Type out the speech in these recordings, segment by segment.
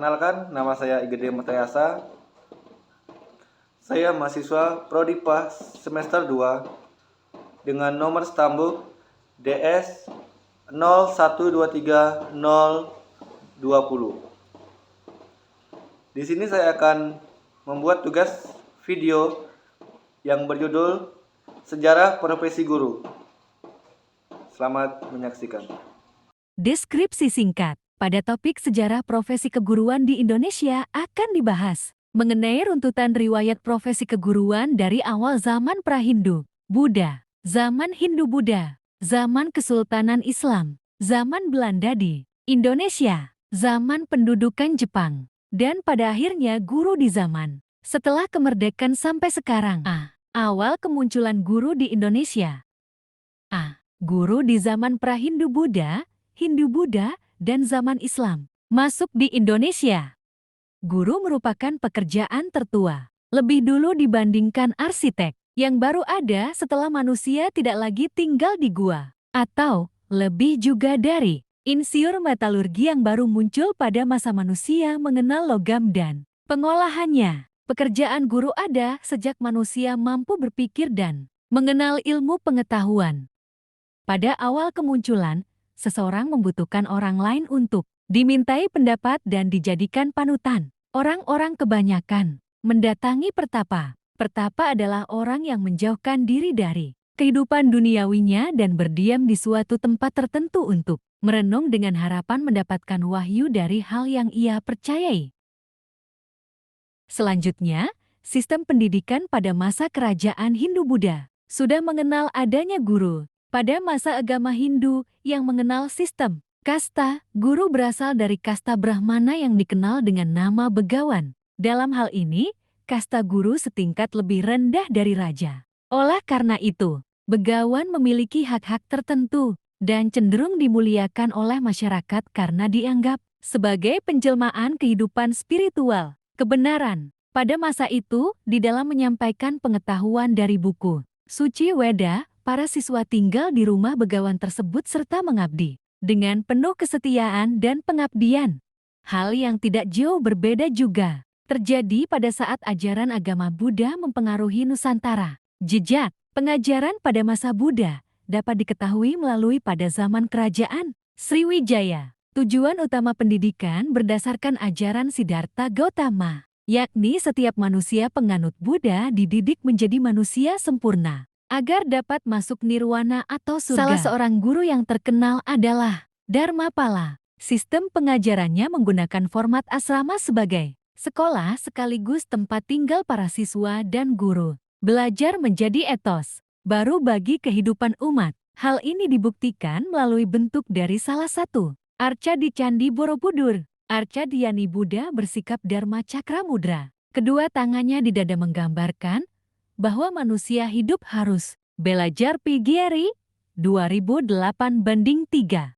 Perkenalkan, nama saya Igede Matayasa. Saya mahasiswa Prodi PAS semester 2 dengan nomor stambuk DS 0123020. Di sini saya akan membuat tugas video yang berjudul Sejarah Profesi Guru. Selamat menyaksikan. Deskripsi singkat. Pada topik sejarah profesi keguruan di Indonesia akan dibahas mengenai runtutan riwayat profesi keguruan dari awal zaman pra-Hindu, Buddha, zaman Hindu-Buddha, zaman Kesultanan Islam, zaman Belanda di Indonesia, zaman pendudukan Jepang, dan pada akhirnya guru di zaman setelah kemerdekaan sampai sekarang. Awal kemunculan guru di Indonesia. Guru di zaman pra-Hindu-Buddha, Hindu-Buddha, dan zaman Islam masuk di Indonesia. Guru merupakan pekerjaan tertua, lebih dulu dibandingkan arsitek, yang baru ada setelah manusia tidak lagi tinggal di gua, atau lebih juga dari insinyur metalurgi yang baru muncul pada masa manusia mengenal logam dan pengolahannya. Pekerjaan guru ada sejak manusia mampu berpikir dan mengenal ilmu pengetahuan. Pada awal kemunculan, seseorang membutuhkan orang lain untuk dimintai pendapat dan dijadikan panutan. Orang-orang kebanyakan mendatangi pertapa. Pertapa adalah orang yang menjauhkan diri dari kehidupan duniawinya dan berdiam di suatu tempat tertentu untuk merenung dengan harapan mendapatkan wahyu dari hal yang ia percayai. Selanjutnya, sistem pendidikan pada masa kerajaan Hindu-Buddha sudah mengenal adanya guru. Pada masa agama Hindu yang mengenal sistem kasta, guru berasal dari kasta Brahmana yang dikenal dengan nama begawan. Dalam hal ini, kasta guru setingkat lebih rendah dari raja. Oleh karena itu, begawan memiliki hak-hak tertentu dan cenderung dimuliakan oleh masyarakat karena dianggap sebagai penjelmaan kehidupan spiritual, kebenaran. Pada masa itu, di dalam menyampaikan pengetahuan dari buku suci Weda, para siswa tinggal di rumah begawan tersebut serta mengabdi dengan penuh kesetiaan dan pengabdian. Hal yang tidak jauh berbeda juga terjadi pada saat ajaran agama Buddha mempengaruhi Nusantara. Jejak pengajaran pada masa Buddha dapat diketahui melalui pada zaman kerajaan Sriwijaya. Tujuan utama pendidikan berdasarkan ajaran Siddhartha Gautama, yakni setiap manusia penganut Buddha dididik menjadi manusia sempurna agar dapat masuk nirwana atau surga. Salah seorang guru yang terkenal adalah Dharmapala. Sistem pengajarannya menggunakan format asrama sebagai sekolah sekaligus tempat tinggal para siswa dan guru. Belajar menjadi etos baru bagi kehidupan umat. Hal ini dibuktikan melalui bentuk dari salah satu arca di Candi Borobudur. Arca Dhyani Buddha bersikap Dharma Cakra Mudra. Kedua tangannya di dada menggambarkan bahwa manusia hidup harus belajar PGRI 2008:3.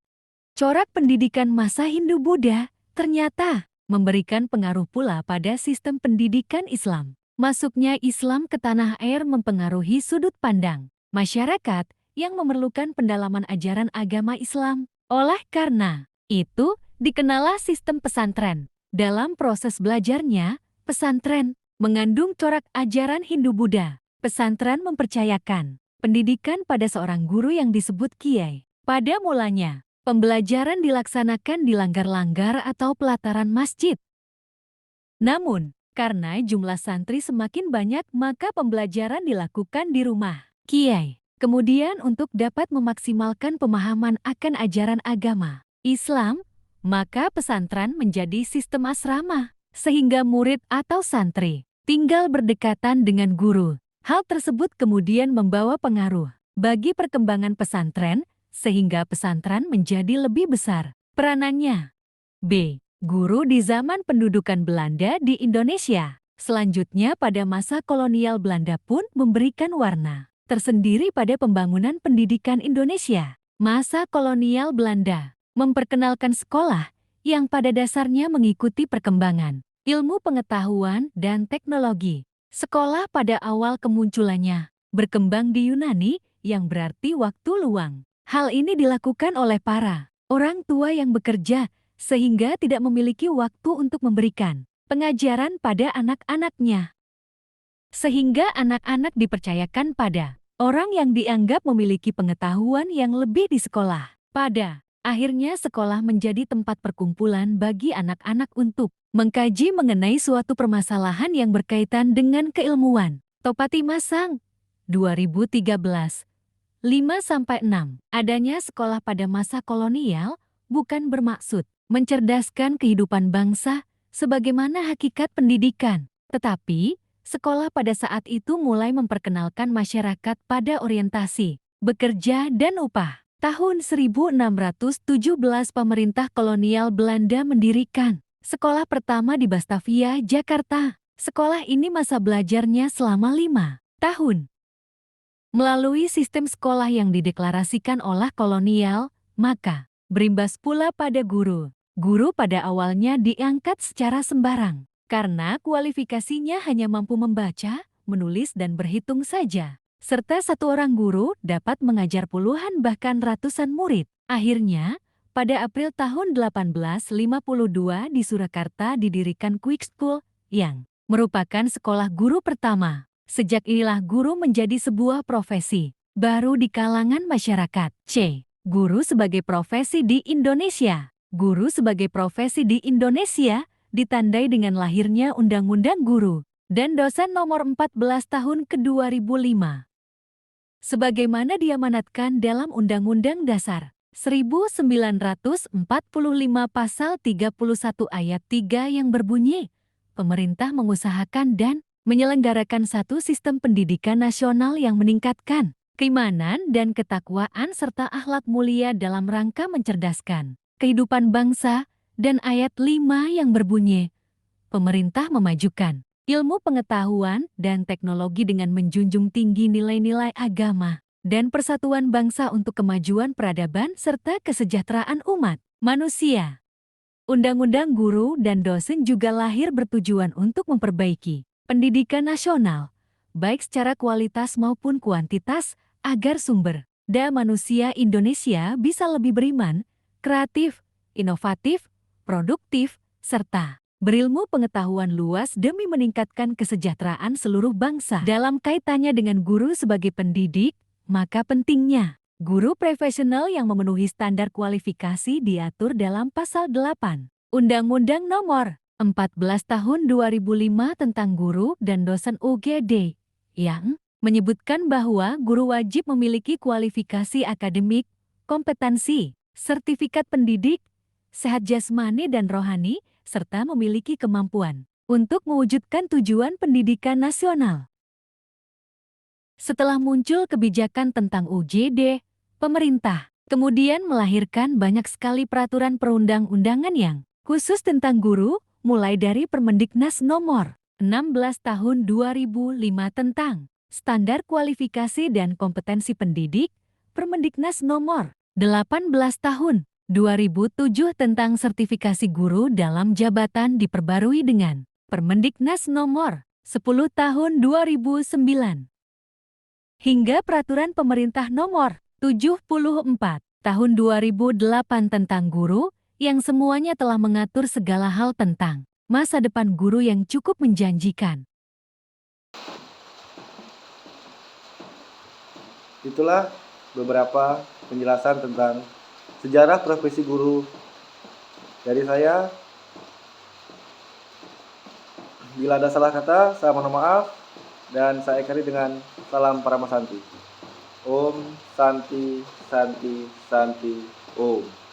Corak pendidikan masa Hindu-Buddha ternyata memberikan pengaruh pula pada sistem pendidikan Islam. Masuknya Islam ke tanah air mempengaruhi sudut pandang masyarakat yang memerlukan pendalaman ajaran agama Islam. Oleh karena itu, dikenallah sistem pesantren. Dalam proses belajarnya, pesantren mengandung corak ajaran Hindu-Buddha. Pesantren mempercayakan pendidikan pada seorang guru yang disebut kiai. Pada mulanya, pembelajaran dilaksanakan di langgar-langgar atau pelataran masjid. Namun, karena jumlah santri semakin banyak, maka pembelajaran dilakukan di rumah kiai. Kemudian untuk dapat memaksimalkan pemahaman akan ajaran agama Islam, maka pesantren menjadi sistem asrama, sehingga murid atau santri tinggal berdekatan dengan guru. Hal tersebut kemudian membawa pengaruh bagi perkembangan pesantren, sehingga pesantren menjadi lebih besar peranannya. B. Guru di zaman pendudukan Belanda di Indonesia. Selanjutnya pada masa kolonial Belanda pun memberikan warna tersendiri pada pembangunan pendidikan Indonesia. Masa kolonial Belanda memperkenalkan sekolah yang pada dasarnya mengikuti perkembangan ilmu pengetahuan dan teknologi. Sekolah pada awal kemunculannya berkembang di Yunani yang berarti waktu luang. Hal ini dilakukan oleh para orang tua yang bekerja sehingga tidak memiliki waktu untuk memberikan pengajaran pada anak-anaknya. Sehingga anak-anak dipercayakan pada orang yang dianggap memiliki pengetahuan yang lebih di sekolah. Pada akhirnya sekolah menjadi tempat perkumpulan bagi anak-anak untuk mengkaji mengenai suatu permasalahan yang berkaitan dengan keilmuan. Topati Masang, 2013, 5-6. Adanya sekolah pada masa kolonial bukan bermaksud mencerdaskan kehidupan bangsa sebagaimana hakikat pendidikan, tetapi sekolah pada saat itu mulai memperkenalkan masyarakat pada orientasi, bekerja dan upah. Tahun 1617 pemerintah kolonial Belanda mendirikan sekolah pertama di Batavia, Jakarta. Sekolah ini masa belajarnya selama 5 tahun. Melalui sistem sekolah yang dideklarasikan oleh kolonial, maka berimbas pula pada guru. Guru pada awalnya diangkat secara sembarang, karena kualifikasinya hanya mampu membaca, menulis dan berhitung saja. Serta satu orang guru dapat mengajar puluhan bahkan ratusan murid. Akhirnya, pada April tahun 1852 di Surakarta didirikan Quick School yang merupakan sekolah guru pertama. Sejak inilah guru menjadi sebuah profesi baru di kalangan masyarakat. C. Guru sebagai profesi di Indonesia. Guru sebagai profesi di Indonesia ditandai dengan lahirnya Undang-Undang Guru dan Dosen Nomor 14 Tahun ke-2005. Sebagaimana diamanatkan dalam Undang-Undang Dasar 1945 Pasal 31 Ayat 3 yang berbunyi, pemerintah mengusahakan dan menyelenggarakan satu sistem pendidikan nasional yang meningkatkan keimanan dan ketakwaan serta akhlak mulia dalam rangka mencerdaskan kehidupan bangsa, dan ayat 5 yang berbunyi, pemerintah memajukan ilmu pengetahuan dan teknologi dengan menjunjung tinggi nilai-nilai agama dan persatuan bangsa untuk kemajuan peradaban serta kesejahteraan umat manusia. Undang-Undang Guru dan Dosen juga lahir bertujuan untuk memperbaiki pendidikan nasional, baik secara kualitas maupun kuantitas, agar sumber daya manusia Indonesia bisa lebih beriman, kreatif, inovatif, produktif, serta berilmu pengetahuan luas demi meningkatkan kesejahteraan seluruh bangsa. Dalam kaitannya dengan guru sebagai pendidik, maka pentingnya guru profesional yang memenuhi standar kualifikasi diatur dalam Pasal 8 Undang-Undang Nomor 14 Tahun 2005 tentang Guru dan Dosen UGD, yang menyebutkan bahwa guru wajib memiliki kualifikasi akademik, kompetensi, sertifikat pendidik, sehat jasmani dan rohani, serta memiliki kemampuan untuk mewujudkan tujuan pendidikan nasional. Setelah muncul kebijakan tentang UGD, pemerintah kemudian melahirkan banyak sekali peraturan perundang-undangan yang khusus tentang guru, mulai dari Permendiknas Nomor 16 Tahun 2005 tentang Standar Kualifikasi dan Kompetensi Pendidik, Permendiknas Nomor 18 Tahun 2007 tentang sertifikasi guru dalam jabatan diperbarui dengan Permendiknas Nomor 10 Tahun 2009. Hingga Peraturan Pemerintah Nomor 74 Tahun 2008 tentang guru, yang semuanya telah mengatur segala hal tentang masa depan guru yang cukup menjanjikan. Itulah beberapa penjelasan tentang sejarah profesi guru dari saya. Bila ada salah kata, saya mohon maaf, dan saya akhiri dengan salam Paramasanti. Om Santi Santi Santi Om.